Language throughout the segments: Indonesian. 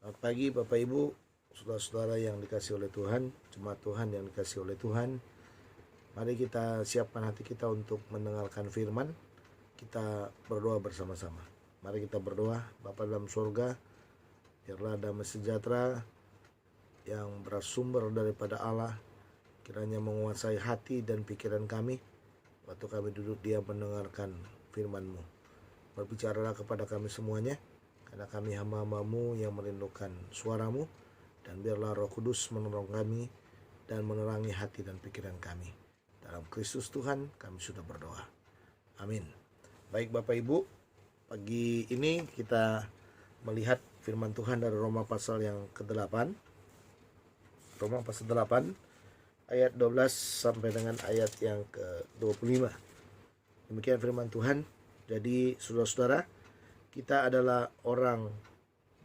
Selamat pagi Bapak Ibu, saudara-saudara yang dikasihi oleh Tuhan, jemaat Tuhan yang dikasihi oleh Tuhan. Mari kita siapkan hati kita untuk mendengarkan firman. Kita berdoa bersama-sama. Mari kita berdoa. Bapa dalam surga, biarlah damai sejahtera yang bersumber daripada Allah kiranya menguasai hati dan pikiran kami waktu kami duduk diam mendengarkan firman-Mu. Berbicaralah kepada kami semuanya, karena kami hamba-hamba-Mu yang merindukan suara-Mu, dan biarlah Roh Kudus menolong kami dan menerangi hati dan pikiran kami. Dalam Kristus Tuhan kami sudah berdoa. Amin. Baik Bapak Ibu, pagi ini kita melihat firman Tuhan dari Roma pasal yang ke-8. Roma pasal 8 ayat 12 sampai dengan ayat yang ke-25. Demikian firman Tuhan. Jadi saudara-saudara, kita adalah orang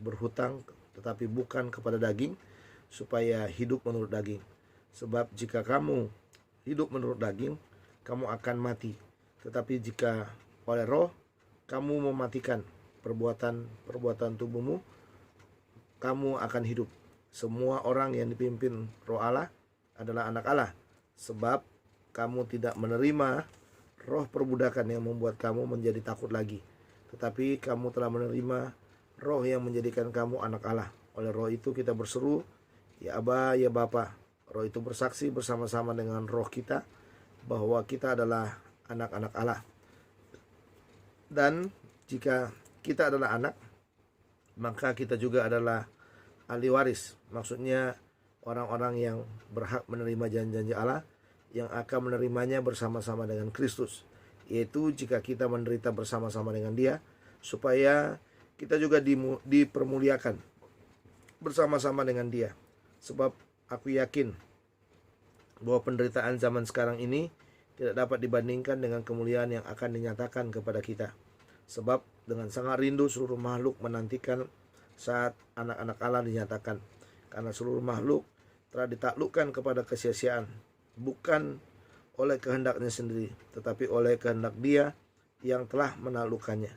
berhutang tetapi bukan kepada daging, supaya hidup menurut daging. Sebab jika kamu hidup menurut daging, kamu akan mati. Tetapi jika oleh roh kamu mematikan perbuatan tubuhmu, kamu akan hidup. Semua orang yang dipimpin roh Allah adalah anak Allah. Sebab kamu tidak menerima roh perbudakan yang membuat kamu menjadi takut lagi, tetapi kamu telah menerima roh yang menjadikan kamu anak Allah. Oleh roh itu kita berseru, ya Aba, ya Bapa. Roh itu bersaksi bersama-sama dengan roh kita bahwa kita adalah anak-anak Allah. Dan jika kita adalah anak, maka kita juga adalah ahli waris. Maksudnya orang-orang yang berhak menerima janji-janji Allah, yang akan menerimanya bersama-sama dengan Kristus. Yaitu jika kita menderita bersama-sama dengan Dia, supaya kita juga dipermuliakan bersama-sama dengan Dia. Sebab aku yakin bahwa penderitaan zaman sekarang ini tidak dapat dibandingkan dengan kemuliaan yang akan dinyatakan kepada kita. Sebab dengan sangat rindu seluruh makhluk menantikan saat anak-anak Allah dinyatakan. Karena seluruh makhluk telah ditaklukkan kepada kesia-siaan, bukan oleh kehendaknya sendiri, tetapi oleh kehendak Dia yang telah menaklukkannya.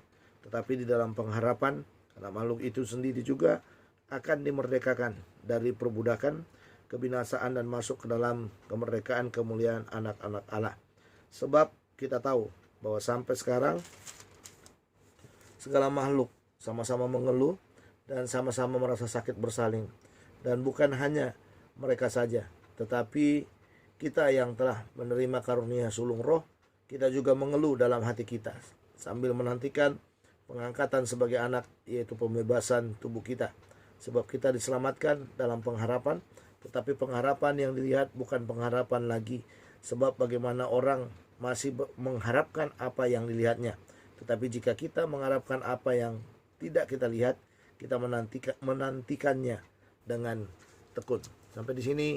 Tetapi di dalam pengharapan, karena makhluk itu sendiri juga akan dimerdekakan dari perbudakan kebinasaan dan masuk ke dalam kemerdekaan kemuliaan anak-anak Allah. Sebab kita tahu bahwa sampai sekarang segala makhluk sama-sama mengeluh dan sama-sama merasa sakit bersalin. Dan bukan hanya mereka saja, tetapi kita yang telah menerima karunia sulung roh, kita juga mengeluh dalam hati kita sambil menantikan pengangkatan sebagai anak, yaitu pembebasan tubuh kita. Sebab kita diselamatkan dalam pengharapan, tetapi pengharapan yang dilihat bukan pengharapan lagi. Sebab bagaimana orang masih mengharapkan apa yang dilihatnya. Tetapi jika kita mengharapkan apa yang tidak kita lihat, kita menantikannya dengan tekun. Sampai di sini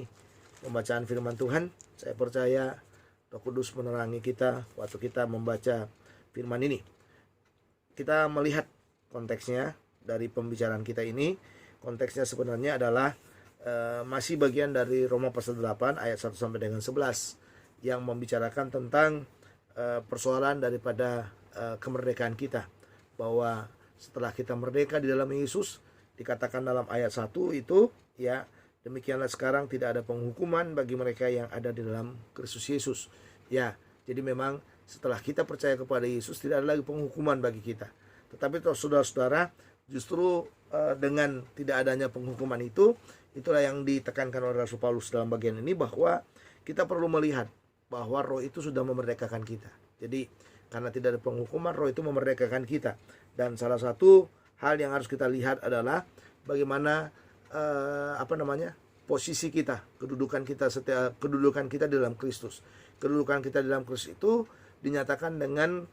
pembacaan firman Tuhan. Saya percaya Roh Kudus menerangi kita waktu kita membaca firman ini. Kita melihat konteksnya dari pembicaraan kita ini. Konteksnya sebenarnya adalah masih bagian dari Roma pasal 8 ayat 1 sampai dengan 11 yang membicarakan tentang persoalan daripada kemerdekaan kita. Bahwa setelah kita merdeka di dalam Yesus, dikatakan dalam ayat 1 itu, ya, demikianlah sekarang tidak ada penghukuman bagi mereka yang ada di dalam Kristus Yesus. Ya, jadi memang setelah kita percaya kepada Yesus tidak ada lagi penghukuman bagi kita. Tetapi saudara-saudara, justru dengan tidak adanya penghukuman itu, itulah yang ditekankan oleh Rasul Paulus dalam bagian ini, bahwa kita perlu melihat bahwa roh itu sudah memerdekakan kita. Jadi karena tidak ada penghukuman, roh itu memerdekakan kita. Dan salah satu hal yang harus kita lihat adalah bagaimana posisi kita, kedudukan kita di dalam Kristus. Kedudukan kita di dalam Kristus itu dinyatakan dengan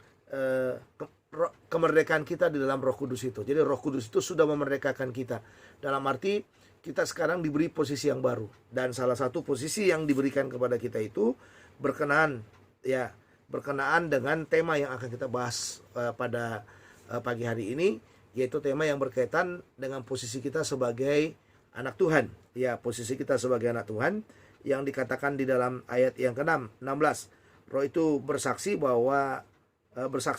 kemerdekaan kita di dalam Roh Kudus itu. Jadi Roh Kudus itu sudah memerdekakan kita. Dalam arti kita sekarang diberi posisi yang baru, dan salah satu posisi yang diberikan kepada kita itu berkenaan dengan tema yang akan kita bahas pada pagi hari ini, yaitu tema yang berkaitan dengan posisi kita sebagai anak Tuhan. Ya, posisi kita sebagai anak Tuhan yang dikatakan di dalam ayat yang ke-6, 16. Roh itu bersaksi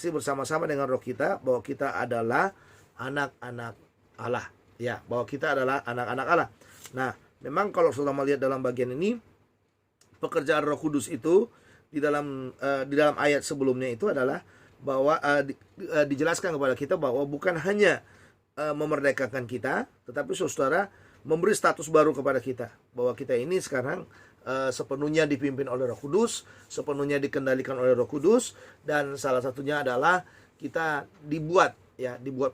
bersama-sama dengan roh kita bahwa kita adalah anak-anak Allah. Ya, bahwa kita adalah anak-anak Allah. Nah, memang kalau saudara melihat dalam bagian ini, pekerjaan Roh Kudus itu di dalam ayat sebelumnya itu adalah bahwa dijelaskan kepada kita bahwa bukan hanya memerdekakan kita, tetapi saudara memberi status baru kepada kita, bahwa kita ini sekarang sepenuhnya dipimpin oleh Roh Kudus, sepenuhnya dikendalikan oleh Roh Kudus, dan salah satunya adalah kita dibuat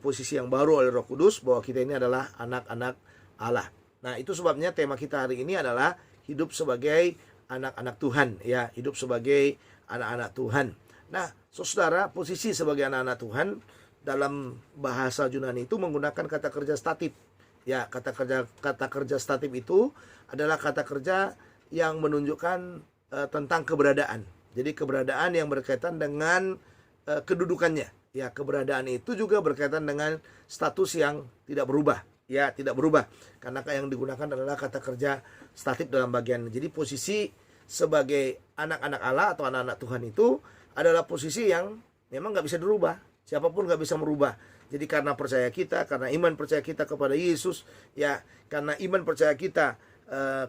posisi yang baru oleh Roh Kudus, bahwa kita ini adalah anak-anak Allah. Nah, itu sebabnya tema kita hari ini adalah hidup sebagai anak-anak Tuhan, ya, hidup sebagai anak-anak Tuhan. Nah, saudara, posisi sebagai anak-anak Tuhan dalam bahasa Yunani itu menggunakan kata kerja statif. Ya, kata kerja statif itu adalah kata kerja yang menunjukkan tentang keberadaan. Jadi keberadaan yang berkaitan dengan kedudukannya. Ya, keberadaan itu juga berkaitan dengan status yang tidak berubah. Ya, tidak berubah. Karena yang digunakan adalah kata kerja statif dalam bagian. Jadi posisi sebagai anak-anak Allah atau anak-anak Tuhan itu adalah posisi yang memang nggak bisa dirubah. Siapapun nggak bisa merubah. Jadi karena percaya kita, karena iman percaya kita kepada Yesus, ya, karena iman percaya kita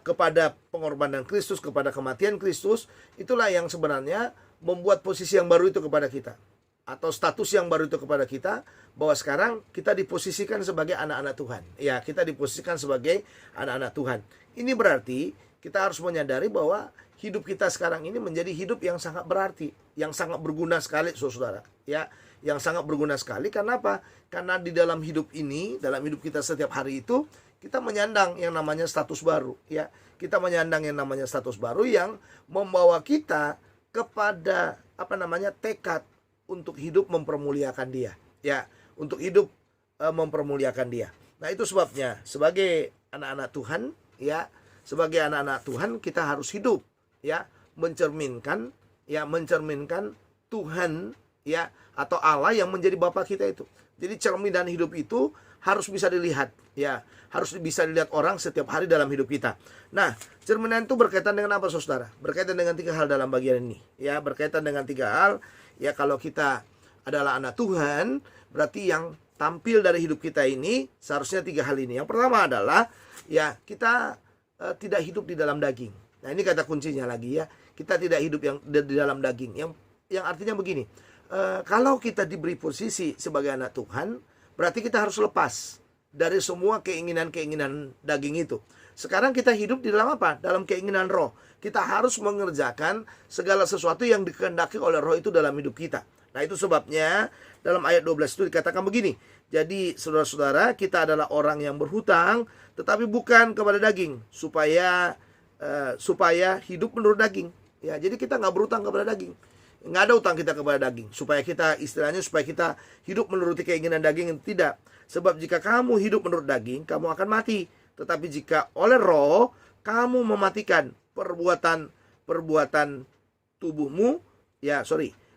kepada pengorbanan Kristus, kepada kematian Kristus, itulah yang sebenarnya membuat posisi yang baru itu kepada kita, atau status yang baru itu kepada kita, bahwa sekarang kita diposisikan sebagai anak-anak Tuhan. Ya, kita diposisikan sebagai anak-anak Tuhan. Ini berarti kita harus menyadari bahwa hidup kita sekarang ini menjadi hidup yang sangat berarti, yang sangat berguna sekali, saudara. Ya, yang sangat berguna sekali. Karena apa? Karena di dalam hidup ini, dalam hidup kita setiap hari itu, kita menyandang yang namanya status baru. Ya, kita menyandang yang namanya status baru yang membawa kita kepada tekad untuk hidup mempermuliakan Dia. Ya, untuk hidup mempermuliakan Dia. Nah, itu sebabnya sebagai anak-anak Tuhan, ya, sebagai anak-anak Tuhan kita harus hidup, ya, mencerminkan Tuhan, ya, atau Allah yang menjadi Bapa kita itu. Jadi cerminan hidup itu harus bisa dilihat, ya, harus bisa dilihat orang setiap hari dalam hidup kita. Nah, cerminan itu berkaitan dengan apa, saudara? Berkaitan dengan 3 hal dalam bagian ini, ya, berkaitan dengan 3 hal. Ya, kalau kita adalah anak Tuhan, berarti yang tampil dari hidup kita ini seharusnya 3 hal ini. Yang pertama adalah, ya, kita tidak hidup di dalam daging. Nah, ini kata kuncinya lagi, ya. Kita tidak hidup yang di dalam daging. Yang artinya begini, kalau kita diberi posisi sebagai anak Tuhan, berarti kita harus lepas dari semua keinginan-keinginan daging itu. Sekarang kita hidup di dalam apa? Dalam keinginan roh. Kita harus mengerjakan segala sesuatu yang dikehendaki oleh roh itu dalam hidup kita. Nah, itu sebabnya dalam ayat 12 itu dikatakan begini. Jadi, saudara-saudara, kita adalah orang yang berhutang, tetapi bukan kepada daging, supaya hidup menurut daging. Ya, jadi kita nggak berhutang kepada daging. Nggak ada utang kita kepada daging. Supaya kita hidup menuruti keinginan daging. Tidak. Sebab jika kamu hidup menurut daging, kamu akan mati. Tetapi jika oleh roh, kamu mematikan perbuatan tubuhmu.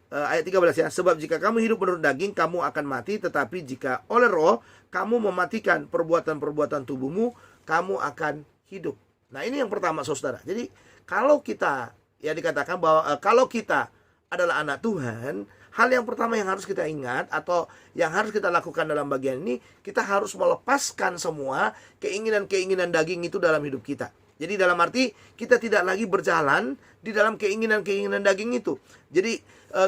Ayat 13, ya. Sebab jika kamu hidup menurut daging, kamu akan mati. Tetapi jika oleh roh, kamu mematikan perbuatan tubuhmu, kamu akan hidup. Nah, ini yang pertama, saudara. Jadi kalau kita, ya, dikatakan bahwa kalau kita adalah anak Tuhan, hal yang pertama yang harus kita ingat atau yang harus kita lakukan dalam bagian ini, kita harus melepaskan semua keinginan-keinginan daging itu dalam hidup kita. Jadi dalam arti kita tidak lagi berjalan di dalam keinginan-keinginan daging itu. Jadi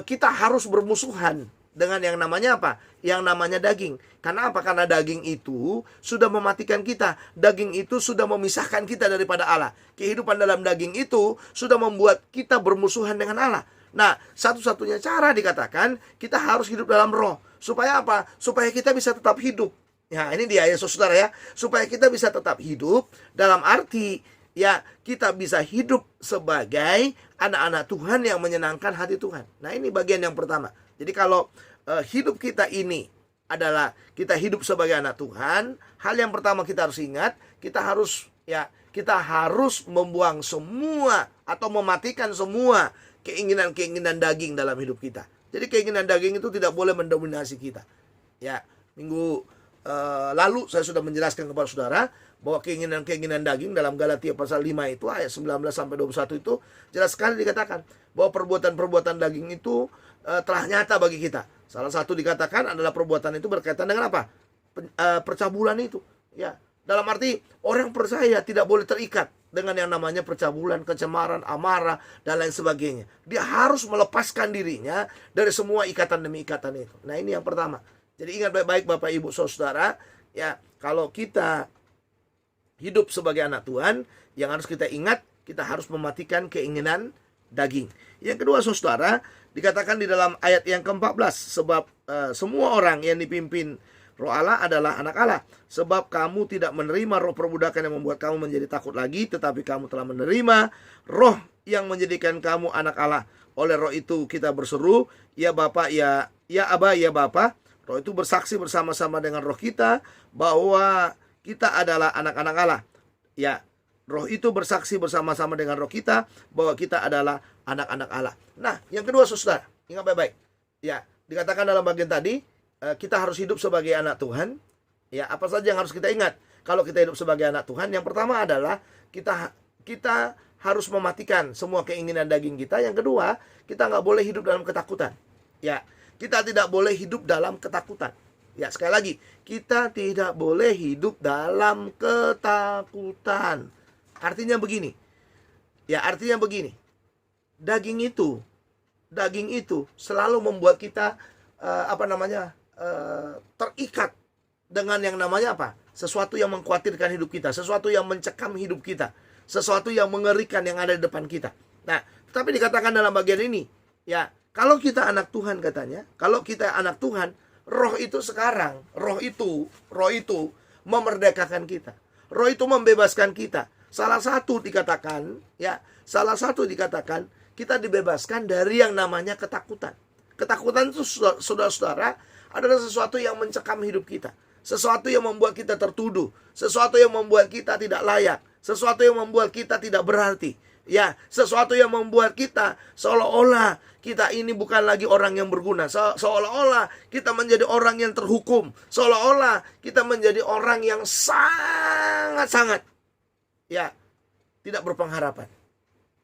kita harus bermusuhan dengan yang namanya apa? Yang namanya daging. Karena apa? Karena daging itu sudah mematikan kita. Daging itu sudah memisahkan kita daripada Allah. Kehidupan dalam daging itu sudah membuat kita bermusuhan dengan Allah. Nah, satu-satunya cara dikatakan kita harus hidup dalam roh. Supaya apa? Supaya kita bisa tetap hidup. Ya, ini dia, ya, saudara, ya. Supaya kita bisa tetap hidup dalam arti, ya, kita bisa hidup sebagai anak-anak Tuhan yang menyenangkan hati Tuhan. Nah, ini bagian yang pertama. Jadi kalau hidup kita ini adalah kita hidup sebagai anak Tuhan, hal yang pertama kita harus ingat, kita harus membuang semua atau mematikan semua keinginan-keinginan daging dalam hidup kita. Jadi keinginan daging itu tidak boleh mendominasi kita. Ya, minggu lalu saya sudah menjelaskan kepada saudara bahwa keinginan-keinginan daging dalam Galatia pasal 5 itu ayat 19 sampai 21 itu jelas sekali dikatakan bahwa perbuatan-perbuatan daging itu telah nyata bagi kita. Salah satu dikatakan adalah perbuatan itu berkaitan dengan apa? Percabulan itu. Ya, dalam arti orang percaya tidak boleh terikat dengan yang namanya percabulan, kecemaran, amarah, dan lain sebagainya. Dia harus melepaskan dirinya dari semua ikatan demi ikatan itu. Nah, ini yang pertama. Jadi ingat baik-baik Bapak Ibu Saudara, ya, kalau kita hidup sebagai anak Tuhan, yang harus kita ingat, kita harus mematikan keinginan daging. Yang kedua Saudara, dikatakan di dalam ayat yang ke-14, sebab semua orang yang dipimpin Roh Allah adalah anak Allah. Sebab kamu tidak menerima roh perbudakan yang membuat kamu menjadi takut lagi, tetapi kamu telah menerima roh yang menjadikan kamu anak Allah. Oleh roh itu kita berseru, ya Bapa, ya Aba, ya Bapa. Roh itu bersaksi bersama-sama dengan roh kita bahwa kita adalah anak-anak Allah. Ya, roh itu bersaksi bersama-sama dengan roh kita bahwa kita adalah anak-anak Allah. Nah, yang kedua Saudara, ingat baik-baik. Ya, dikatakan dalam bagian tadi, kita harus hidup sebagai anak Tuhan. Ya, apa saja yang harus kita ingat kalau kita hidup sebagai anak Tuhan? Yang pertama adalah kita harus mematikan semua keinginan daging kita. Yang kedua, kita nggak boleh hidup dalam ketakutan. Ya, kita tidak boleh hidup dalam ketakutan. Ya, sekali lagi, kita tidak boleh hidup dalam ketakutan. Artinya begini. Ya, artinya begini. Daging itu selalu membuat kita terikat dengan yang namanya apa? Sesuatu yang mengkhawatirkan hidup kita, sesuatu yang mencekam hidup kita, sesuatu yang mengerikan yang ada di depan kita. Nah, tetapi dikatakan dalam bagian ini, ya, kalau kita anak Tuhan katanya, kalau kita anak Tuhan, roh itu memerdekakan kita. Roh itu membebaskan kita. Salah satu dikatakan kita dibebaskan dari yang namanya ketakutan. Ketakutan itu saudara-saudara adalah sesuatu yang mencekam hidup kita. Sesuatu yang membuat kita tertuduh, sesuatu yang membuat kita tidak layak, sesuatu yang membuat kita tidak berarti. Ya, sesuatu yang membuat kita seolah-olah kita ini bukan lagi orang yang berguna. Seolah-olah kita menjadi orang yang terhukum. Seolah-olah kita menjadi orang yang sangat-sangat tidak berpengharapan.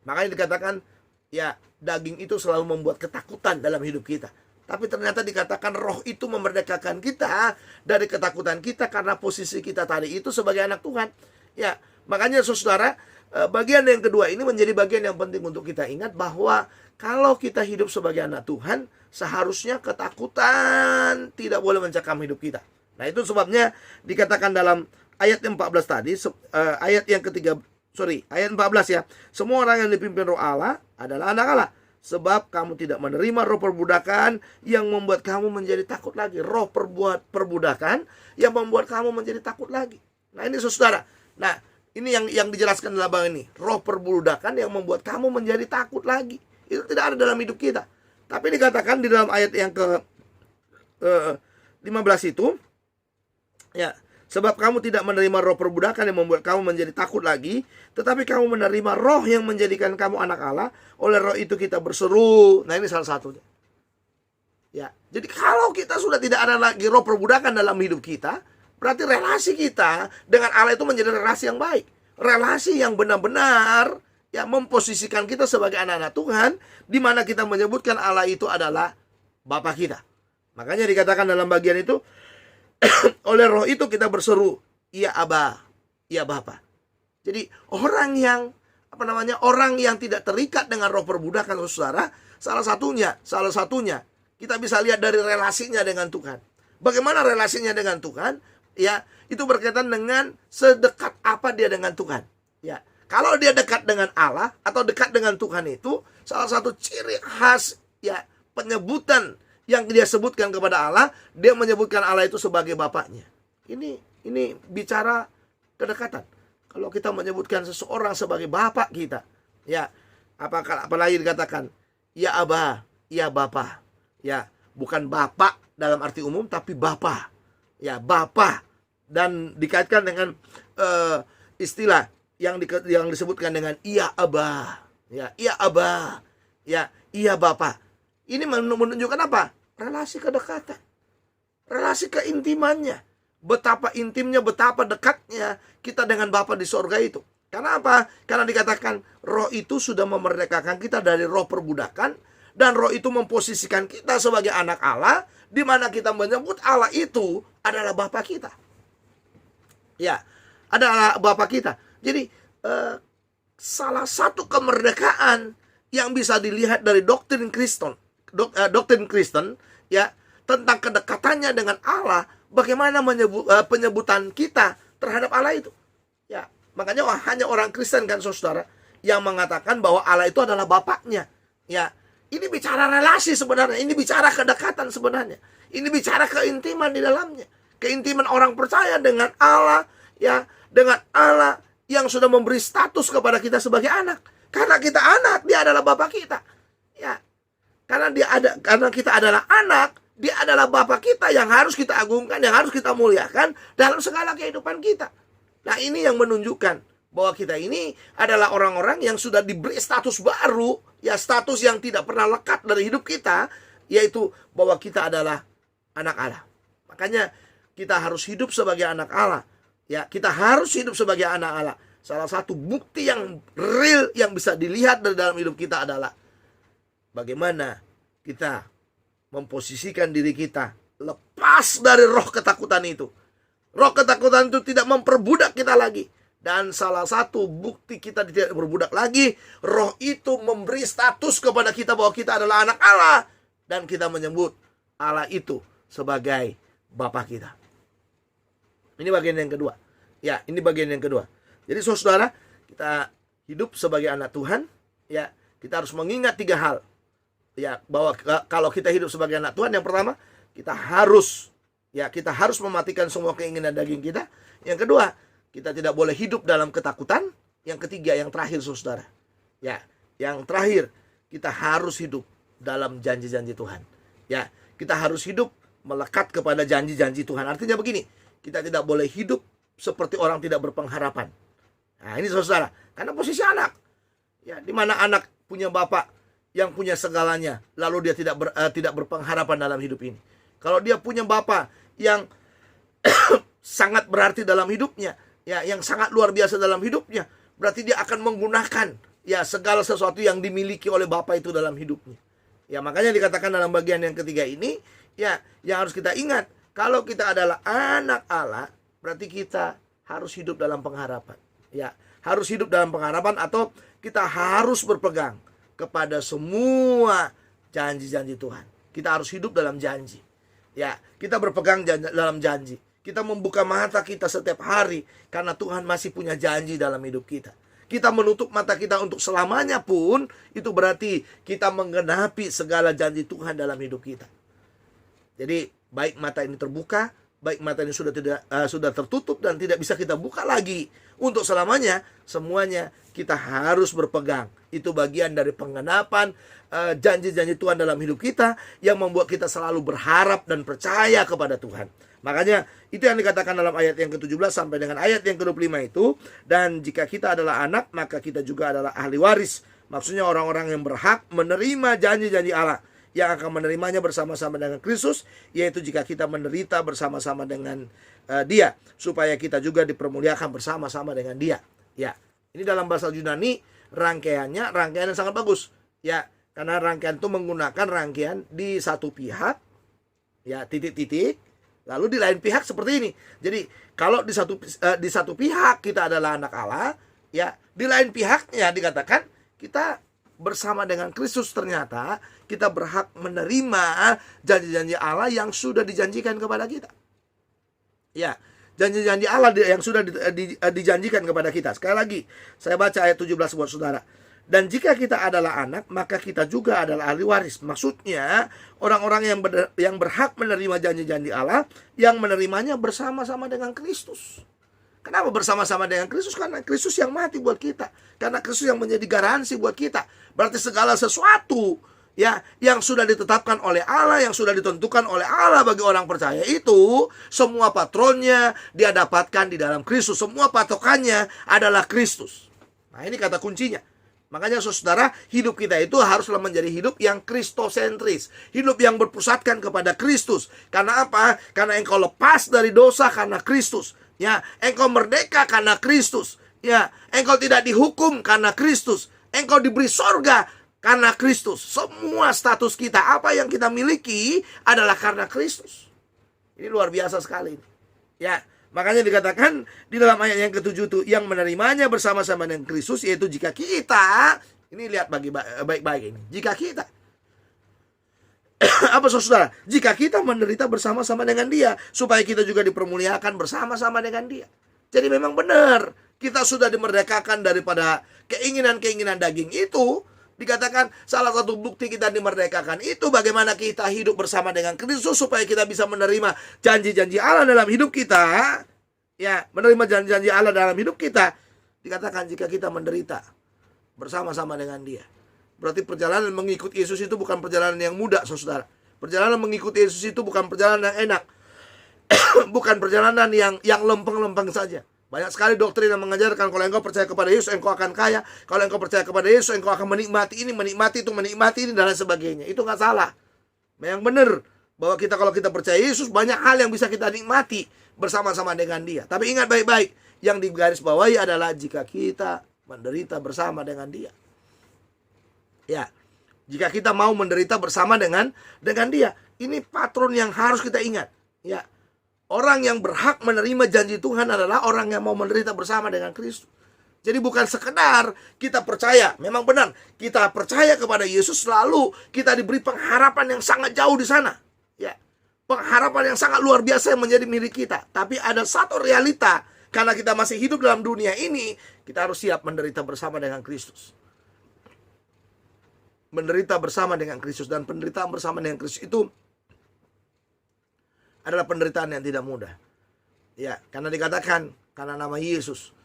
Makanya dikatakan, ya, daging itu selalu membuat ketakutan dalam hidup kita. Tapi ternyata dikatakan roh itu memerdekakan kita dari ketakutan kita karena posisi kita tadi itu sebagai anak Tuhan. Ya, makanya saudara, bagian yang kedua ini menjadi bagian yang penting untuk kita ingat bahwa kalau kita hidup sebagai anak Tuhan, seharusnya ketakutan tidak boleh mencekam hidup kita. Nah, itu sebabnya dikatakan dalam ayat yang 14 tadi, ayat 14 ya. Semua orang yang dipimpin Roh Allah adalah anak Allah. Sebab kamu tidak menerima roh perbudakan yang membuat kamu menjadi takut lagi. Roh perbudakan yang membuat kamu menjadi takut lagi. Nah, ini saudara. Nah, ini yang dijelaskan dalam bang ini. Roh perbudakan yang membuat kamu menjadi takut lagi. Itu tidak ada dalam hidup kita. Tapi dikatakan di dalam ayat yang ke 15 itu, ya, sebab kamu tidak menerima roh perbudakan yang membuat kamu menjadi takut lagi, tetapi kamu menerima roh yang menjadikan kamu anak Allah. Oleh roh itu kita berseru. Nah, ini salah satunya. Ya, jadi kalau kita sudah tidak ada lagi roh perbudakan dalam hidup kita, berarti relasi kita dengan Allah itu menjadi relasi yang baik. Relasi yang benar-benar memposisikan kita sebagai anak-anak Tuhan, di mana kita menyebutkan Allah itu adalah Bapa kita. Makanya dikatakan dalam bagian itu, oleh roh itu kita berseru, ya Aba, ya Bapa. Jadi orang yang tidak terikat dengan roh perbudakan, saudara, salah satunya kita bisa lihat dari relasinya dengan Tuhan. Bagaimana relasinya dengan Tuhan? Ya, itu berkaitan dengan sedekat apa dia dengan Tuhan. Ya, kalau dia dekat dengan Allah atau dekat dengan Tuhan itu salah satu ciri khas penyebutan yang dia sebutkan kepada Allah, dia menyebutkan Allah itu sebagai Bapaknya. Ini bicara kedekatan. Kalau kita menyebutkan seseorang sebagai Bapak kita, ya, apalagi dikatakan ya Aba, ya Bapa. Ya, bukan Bapak dalam arti umum, tapi Bapa. Ya, Bapa. Dan dikaitkan dengan istilah yang disebutkan dengan iya Aba. Ya, iya Aba. Ya, iya Bapa. Ini menunjukkan apa? Relasi kedekatan. Relasi keintimannya. Betapa intimnya, betapa dekatnya kita dengan Bapa di sorga itu. Karena apa? Karena dikatakan roh itu sudah memerdekakan kita dari roh perbudakan. Dan roh itu memposisikan kita sebagai anak Allah, di mana kita menyebut Allah itu adalah Bapa kita. Ya, adalah Bapa kita. Jadi salah satu kemerdekaan yang bisa dilihat dari doktrin Kristen, doktrin Kristen, ya, tentang kedekatannya dengan Allah, bagaimana penyebutan kita terhadap Allah itu. Ya, makanya hanya orang Kristen kan saudara yang mengatakan bahwa Allah itu adalah Bapaknya. Ya, ini bicara relasi sebenarnya, ini bicara kedekatan sebenarnya. Ini bicara keintiman di dalamnya. Keintiman orang percaya dengan Allah, ya, dengan Allah yang sudah memberi status kepada kita sebagai anak. Karena kita anak, dia adalah Bapa kita. Ya. Karena kita adalah anak, dia adalah Bapa kita yang harus kita agungkan, yang harus kita muliakan dalam segala kehidupan kita. Nah, ini yang menunjukkan bahwa kita ini adalah orang-orang yang sudah diberi status baru, ya, status yang tidak pernah lekat dari hidup kita, yaitu bahwa kita adalah anak Allah. Makanya kita harus hidup sebagai anak Allah. Ya, kita harus hidup sebagai anak Allah. Salah satu bukti yang real yang bisa dilihat dari dalam hidup kita adalah bagaimana kita memposisikan diri kita lepas dari roh ketakutan itu. Roh ketakutan itu tidak memperbudak kita lagi. Dan salah satu bukti kita tidak berbudak lagi, roh itu memberi status kepada kita bahwa kita adalah anak Allah. Dan kita menyebut Allah itu sebagai Bapa kita. Ini bagian yang kedua. Ya, ini bagian yang kedua. Jadi saudara, kita hidup sebagai anak Tuhan, ya, kita harus mengingat 3 hal. Ya, bahwa kalau kita hidup sebagai anak Tuhan, yang pertama, kita harus mematikan semua keinginan daging kita. Yang kedua, kita tidak boleh hidup dalam ketakutan. Yang ketiga, yang terakhir saudara. Ya, yang terakhir, kita harus hidup dalam janji-janji Tuhan. Ya, kita harus hidup melekat kepada janji-janji Tuhan. Artinya begini, kita tidak boleh hidup seperti orang tidak berpengharapan. Nah, ini saudara, karena posisi anak. Ya, di mana anak punya bapak yang punya segalanya, lalu dia tidak berpengharapan dalam hidup ini. Kalau dia punya bapak yang sangat berarti dalam hidupnya, ya, yang sangat luar biasa dalam hidupnya, berarti dia akan menggunakan, ya, segala sesuatu yang dimiliki oleh bapak itu dalam hidupnya. Ya, makanya dikatakan dalam bagian yang ketiga ini, ya, yang harus kita ingat, kalau kita adalah anak Allah, berarti kita harus hidup dalam pengharapan. Ya, harus hidup dalam pengharapan, atau kita harus berpegang kepada semua janji-janji Tuhan. Kita harus hidup dalam janji. Ya, kita berpegang dalam janji. Kita membuka mata kita setiap hari karena Tuhan masih punya janji dalam hidup kita. Kita menutup mata kita untuk selamanya pun, itu berarti kita menggenapi segala janji Tuhan dalam hidup kita. Jadi baik mata ini terbuka, baik mata ini sudah tertutup dan tidak bisa kita buka lagi untuk selamanya, semuanya kita harus berpegang. Itu bagian dari penggenapan janji-janji Tuhan dalam hidup kita yang membuat kita selalu berharap dan percaya kepada Tuhan. Makanya itu yang dikatakan dalam ayat yang ke-17 sampai dengan ayat yang ke-25 itu. Dan jika kita adalah anak, maka kita juga adalah ahli waris. Maksudnya orang-orang yang berhak menerima janji-janji Allah, yang akan menerimanya bersama-sama dengan Kristus, yaitu jika kita menderita bersama-sama dengan Dia, supaya kita juga dipermuliakan bersama-sama dengan Dia. Ya, ini dalam bahasa Yunani rangkaian yang sangat bagus. Ya, karena rangkaian itu menggunakan rangkaian di satu pihak, ya, titik-titik, lalu di lain pihak seperti ini. Jadi kalau di satu pihak kita adalah anak Allah, ya, di lain pihaknya dikatakan kita bersama dengan Kristus, ternyata kita berhak menerima janji-janji Allah yang sudah dijanjikan kepada kita. Ya, janji-janji Allah yang sudah dijanjikan kepada kita. Sekali lagi, saya baca ayat 17 buat saudara. Dan jika kita adalah anak, maka kita juga adalah ahli waris. Maksudnya, orang-orang yang berhak menerima janji-janji Allah, yang menerimanya bersama-sama dengan Kristus. Kenapa bersama-sama dengan Kristus? Karena Kristus yang mati buat kita. Karena Kristus yang menjadi garansi buat kita. Berarti segala sesuatu, ya, yang sudah ditetapkan oleh Allah, yang sudah ditentukan oleh Allah bagi orang percaya itu, semua patronnya dia dapatkan di dalam Kristus. Semua patokannya adalah Kristus. Nah, ini kata kuncinya. Makanya saudara, hidup kita itu haruslah menjadi hidup yang kristosentris, hidup yang berpusatkan kepada Kristus. Karena apa? Karena engkau lepas dari dosa karena Kristus. Ya, engkau merdeka karena Kristus. Ya, engkau tidak dihukum karena Kristus. Engkau diberi sorga karena Kristus. Semua status kita, apa yang kita miliki adalah karena Kristus. Ini luar biasa sekali. Ya, Makanya dikatakan di dalam ayat yang ke-7 itu, yang menerimanya bersama-sama dengan Kristus, yaitu jika kita, ini lihat baik-baik ini, jika kita apa saudara? Jika kita menderita bersama-sama dengan dia, supaya kita juga dipermuliakan bersama-sama dengan dia. Jadi memang benar, kita sudah dimerdekakan daripada keinginan-keinginan daging itu. Dikatakan salah satu bukti kita dimerdekakan itu bagaimana kita hidup bersama dengan Kristus, supaya kita bisa menerima janji-janji Allah dalam hidup kita. Ya, menerima janji-janji Allah dalam hidup kita. Dikatakan jika kita menderita bersama-sama dengan dia. Berarti perjalanan mengikuti Yesus itu bukan perjalanan yang mudah, saudara. Perjalanan mengikuti Yesus itu bukan perjalanan yang enak. Bukan perjalanan yang lempeng-lempeng saja. Banyak sekali doktrin yang mengajarkan kalau engkau percaya kepada Yesus, engkau akan kaya. Kalau engkau percaya kepada Yesus, engkau akan menikmati ini, menikmati itu, menikmati ini, dan lain sebagainya. Itu nggak salah. Yang benar bahwa kalau kita percaya Yesus, banyak hal yang bisa kita nikmati bersama-sama dengan dia. Tapi ingat baik-baik, yang digarisbawahi adalah jika kita menderita bersama dengan dia. Ya, jika kita mau menderita bersama dengan dia. Ini patron yang harus kita ingat. Ya, orang yang berhak menerima janji Tuhan adalah orang yang mau menderita bersama dengan Kristus. Jadi bukan sekedar kita percaya, memang benar kita percaya kepada Yesus, lalu kita diberi pengharapan yang sangat jauh di sana. Ya, pengharapan yang sangat luar biasa yang menjadi milik kita. Tapi ada satu realita, karena kita masih hidup dalam dunia ini, kita harus siap menderita bersama dengan Kristus. Menderita bersama dengan Kristus, dan penderitaan bersama dengan Kristus itu adalah penderitaan yang tidak mudah. Ya, karena dikatakan karena nama Yesus.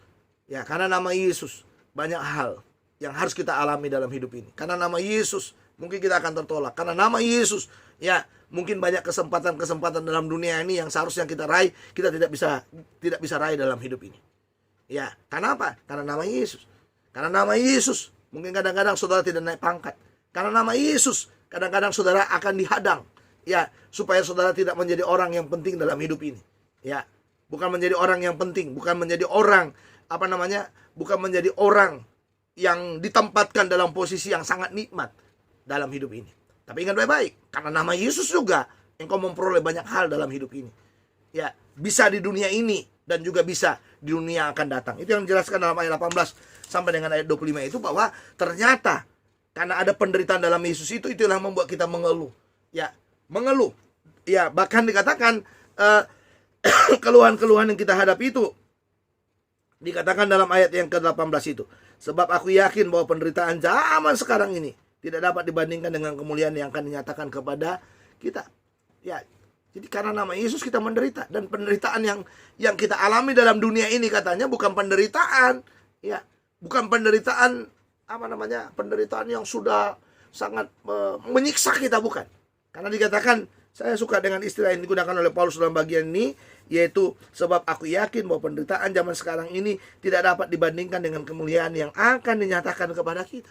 Ya, karena nama Yesus banyak hal yang harus kita alami dalam hidup ini. Karena nama Yesus mungkin kita akan tertolak. Karena nama Yesus, ya, mungkin banyak kesempatan-kesempatan dalam dunia ini yang seharusnya kita raih, kita tidak bisa raih dalam hidup ini. Ya, karena apa? Karena nama Yesus. Karena nama Yesus mungkin kadang-kadang saudara tidak naik pangkat. Karena nama Yesus, kadang-kadang saudara akan dihadang, ya, supaya saudara tidak menjadi orang yang penting dalam hidup ini. Ya, bukan menjadi orang yang penting, bukan menjadi orang, bukan menjadi orang yang ditempatkan dalam posisi yang sangat nikmat dalam hidup ini. Tapi ingat baik-baik, karena nama Yesus juga engkau memperoleh banyak hal dalam hidup ini. Ya, bisa di dunia ini dan juga bisa di dunia yang akan datang. Itu yang dijelaskan dalam ayat 18 sampai dengan ayat 25 itu, bahwa ternyata karena ada penderitaan dalam Yesus itulah membuat kita mengeluh. Ya, mengeluh. Ya, bahkan dikatakan keluhan-keluhan yang kita hadapi itu dikatakan dalam ayat yang ke-18 itu. Sebab aku yakin bahwa penderitaan zaman sekarang ini tidak dapat dibandingkan dengan kemuliaan yang akan dinyatakan kepada kita. Ya, jadi karena nama Yesus kita menderita, dan penderitaan yang kita alami dalam dunia ini katanya bukan penderitaan, ya, bukan penderitaan penderitaan yang sudah sangat menyiksa kita, bukan. Karena dikatakan, saya suka dengan istilah yang digunakan oleh Paulus dalam bagian ini, yaitu sebab aku yakin bahwa penderitaan zaman sekarang ini tidak dapat dibandingkan dengan kemuliaan yang akan dinyatakan kepada kita.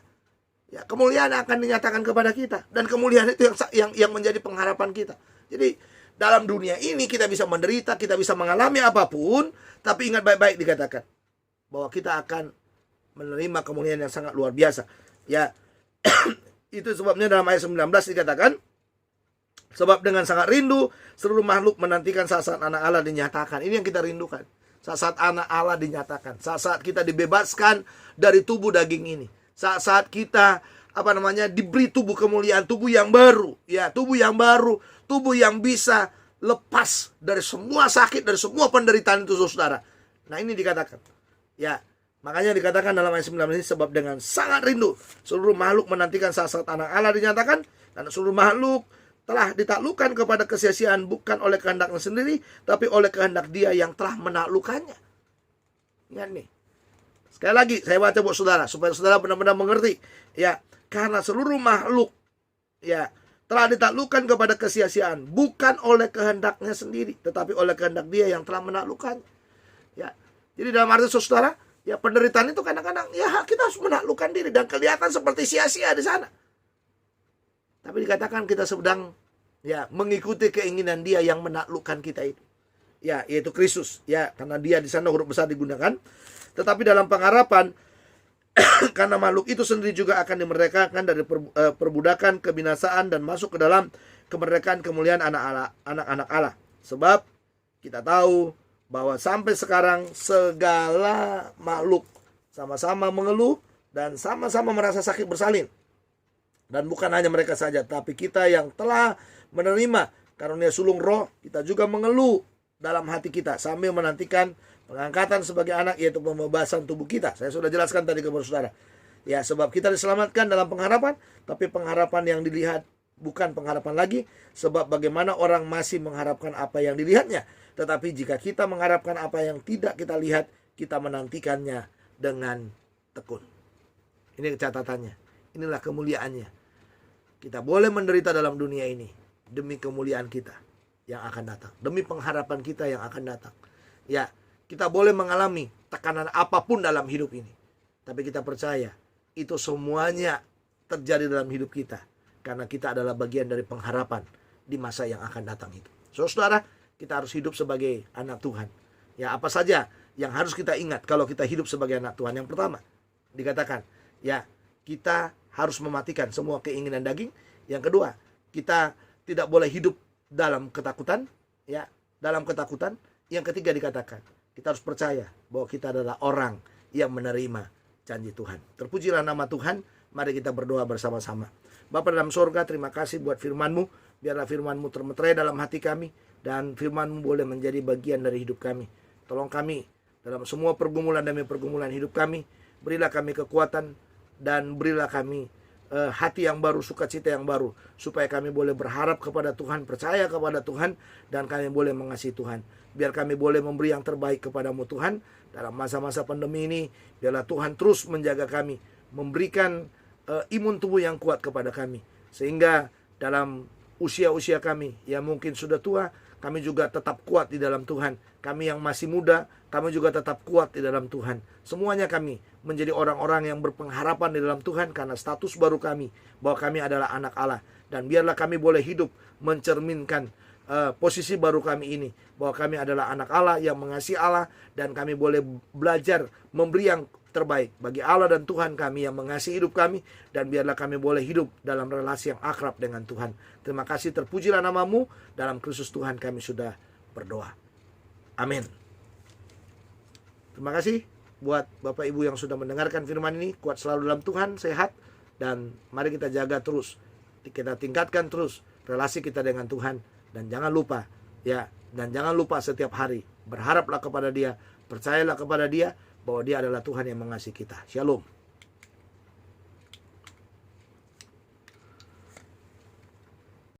Ya, kemuliaan akan dinyatakan kepada kita, dan kemuliaan itu yang menjadi pengharapan kita. Jadi dalam dunia ini kita bisa menderita, kita bisa mengalami apapun, tapi ingat baik-baik dikatakan bahwa kita akan menerima kemuliaan yang sangat luar biasa. Ya, itu sebabnya dalam ayat 19 dikatakan, sebab dengan sangat rindu seluruh makhluk menantikan saat-saat anak Allah dinyatakan. Ini yang kita rindukan. Saat-saat anak Allah dinyatakan. Saat-saat kita dibebaskan dari tubuh daging ini. Saat-saat kita diberi tubuh kemuliaan, tubuh yang baru. Ya, tubuh yang baru, tubuh yang bisa lepas dari semua sakit, dari semua penderitaan itu, saudara. Nah, ini dikatakan. Ya, makanya dikatakan dalam ayat 19 ini, sebab dengan sangat rindu seluruh makhluk menantikan saat-saat anak Allah dinyatakan, karena seluruh makhluk telah ditaklukkan kepada kesia-siaan bukan oleh kehendaknya sendiri, tapi oleh kehendak Dia yang telah menaklukkannya. Ingat nih. Sekali lagi saya baca buat saudara supaya saudara benar-benar mengerti. Ya, karena seluruh makhluk ya telah ditaklukkan kepada kesia-siaan bukan oleh kehendaknya sendiri, tetapi oleh kehendak Dia yang telah menaklukkannya. Ya. Jadi dalam arti saudara, ya, penderitaan itu kadang-kadang ya kita harus menaklukkan diri dan kelihatan seperti sia-sia di sana. Tapi dikatakan kita sedang ya mengikuti keinginan Dia yang menaklukkan kita itu. Ya, yaitu Kristus. Ya, karena Dia di sana huruf besar digunakan. Tetapi dalam pengharapan karena makhluk itu sendiri juga akan dimerdekakan dari perbudakan kebinasaan dan masuk ke dalam kemerdekaan kemuliaan anak-anak Allah. Sebab kita tahu bahwa sampai sekarang segala makhluk sama-sama mengeluh dan sama-sama merasa sakit bersalin. Dan bukan hanya mereka saja, tapi kita yang telah menerima karunia sulung roh, kita juga mengeluh dalam hati kita sambil menantikan pengangkatan sebagai anak, yaitu pembebasan tubuh kita. Saya sudah jelaskan tadi kepada saudara. Ya, sebab kita diselamatkan dalam pengharapan, tapi pengharapan yang dilihat bukan pengharapan lagi, sebab bagaimana orang masih mengharapkan apa yang dilihatnya. Tetapi jika kita mengharapkan apa yang tidak kita lihat, kita menantikannya dengan tekun. Ini catatannya. Inilah kemuliaannya. Kita boleh menderita dalam dunia ini demi kemuliaan kita yang akan datang, demi pengharapan kita yang akan datang. Ya, kita boleh mengalami tekanan apapun dalam hidup ini, tapi kita percaya itu semuanya terjadi dalam hidup kita karena kita adalah bagian dari pengharapan di masa yang akan datang itu. Saudara, kita harus hidup sebagai anak Tuhan. Ya, apa saja yang harus kita ingat kalau kita hidup sebagai anak Tuhan? Yang pertama, dikatakan, ya, kita harus mematikan semua keinginan daging. Yang kedua, kita tidak boleh hidup dalam ketakutan, ya, dalam ketakutan. Yang ketiga dikatakan, kita harus percaya bahwa kita adalah orang yang menerima janji Tuhan. Terpujilah nama Tuhan. Mari kita berdoa bersama-sama. Bapa dalam sorga, terima kasih buat firman-Mu. Biarlah firman-Mu termeterai dalam hati kami, dan firman-Mu boleh menjadi bagian dari hidup kami. Tolong kami dalam semua pergumulan demi pergumulan hidup kami. Berilah kami kekuatan, dan berilah kami hati yang baru, sukacita yang baru, supaya kami boleh berharap kepada Tuhan, percaya kepada Tuhan, dan kami boleh mengasihi Tuhan. Biar kami boleh memberi yang terbaik kepadamu Tuhan. Dalam masa-masa pandemi ini, biarlah Tuhan terus menjaga kami, memberikan imun tubuh yang kuat kepada kami, sehingga dalam usia-usia kami yang mungkin sudah tua, kami juga tetap kuat di dalam Tuhan. Kami yang masih muda, kami juga tetap kuat di dalam Tuhan. Semuanya kami menjadi orang-orang yang berpengharapan di dalam Tuhan, karena status baru kami, bahwa kami adalah anak Allah. Dan biarlah kami boleh hidup mencerminkan posisi baru kami ini, bahwa kami adalah anak Allah yang mengasihi Allah, dan kami boleh belajar memberi yang terbaik bagi Allah dan Tuhan kami yang mengasihi hidup kami. Dan biarlah kami boleh hidup dalam relasi yang akrab dengan Tuhan. Terima kasih, terpujilah nama-Mu. Dalam Kristus Tuhan kami sudah berdoa. Amin. Terima kasih buat Bapak Ibu yang sudah mendengarkan firman ini. Kuat selalu dalam Tuhan, sehat, dan mari kita jaga terus, kita tingkatkan terus relasi kita dengan Tuhan. Dan jangan lupa, ya, dan jangan lupa setiap hari berharaplah kepada Dia, percayalah kepada Dia bahwa Dia adalah Tuhan yang mengasihi kita. Shalom.